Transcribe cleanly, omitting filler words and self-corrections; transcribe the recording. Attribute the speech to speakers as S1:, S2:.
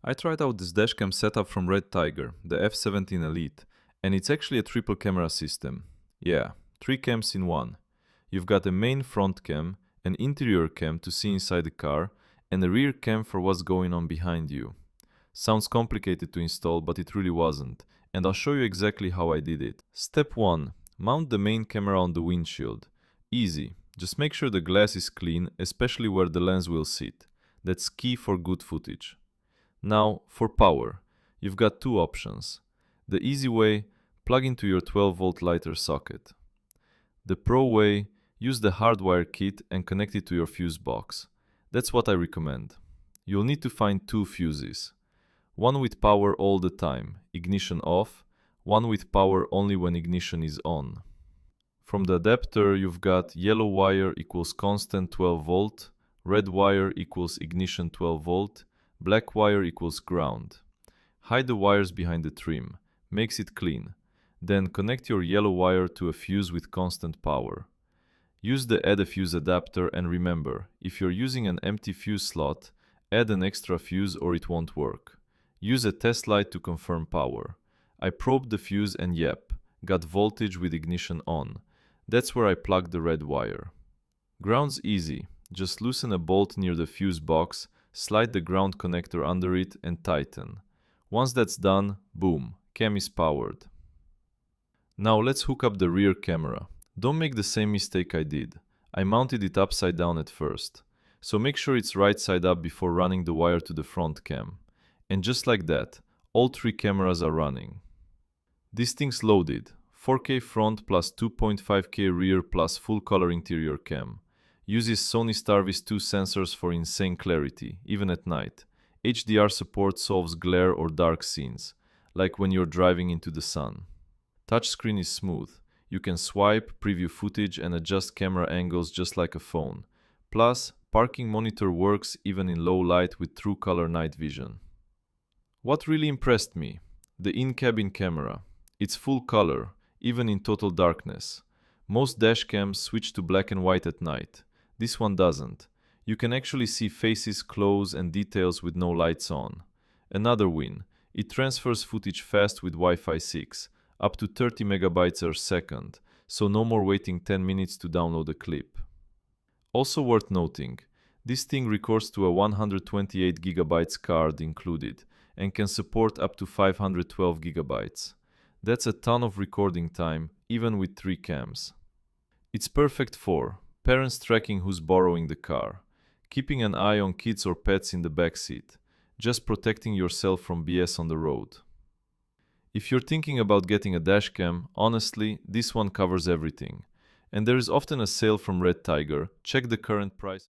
S1: I tried out this dashcam setup from Redtiger, the F17 Elite, and it's actually a triple camera system. Yeah, 3 cams in one. You've got a main front cam, an interior cam to see inside the car, and a rear cam for what's going on behind you. Sounds complicated to install, but it really wasn't, and I'll show you exactly how I did it. Step 1. Mount the main camera on the windshield. Easy, just make sure the glass is clean, especially where the lens will sit. That's key for good footage. Now, for power, you've got two options. The easy way, plug into your 12-volt lighter socket. The pro way, use the hardwire kit and connect it to your fuse box. That's what I recommend. You'll need to find two fuses. One with power all the time, ignition off, one with power only when ignition is on. From the adapter, you've got yellow wire equals constant 12 volt, red wire equals ignition 12 volt, black wire equals ground. Hide the wires behind the trim, makes it clean. Then connect your yellow wire to a fuse with constant power. Use the add a fuse adapter and remember, if you're using an empty fuse slot, add an extra fuse or it won't work. Use a test light to confirm power. I probed the fuse and yep, got voltage with ignition on. That's where I plugged the red wire. Ground's easy, just loosen a bolt near the fuse box, slide the ground connector under it and tighten. Once that's done, boom, cam is powered. Now let's hook up the rear camera. Don't make the same mistake I did. I mounted it upside down at first. So make sure it's right side up before running the wire to the front cam. And just like that, all 3 cameras are running. This thing's loaded. 4K front plus 2.5K rear plus full color interior cam. Uses Sony Starvis 2 sensors for insane clarity, even at night. HDR support solves glare or dark scenes, like when you're driving into the sun. Touchscreen is smooth. You can swipe, preview footage and adjust camera angles just like a phone. Plus, parking monitor works even in low light with true color night vision. What really impressed me? The in-cabin camera. It's full color, even in total darkness. Most dashcams switch to black and white at night. This one doesn't. You can actually see faces, clothes and details with no lights on. Another win. It transfers footage fast with Wi-Fi 6, up to 30 megabytes per second, so no more waiting 10 minutes to download a clip. Also worth noting, this thing records to a 128 gigabytes card included and can support up to 512 gigabytes. That's a ton of recording time, even with 3 cams. It's perfect for parents tracking who's borrowing the car, keeping an eye on kids or pets in the backseat, just protecting yourself from BS on the road. If you're thinking about getting a dashcam, honestly, this one covers everything. And there is often a sale from Redtiger. Check the current price.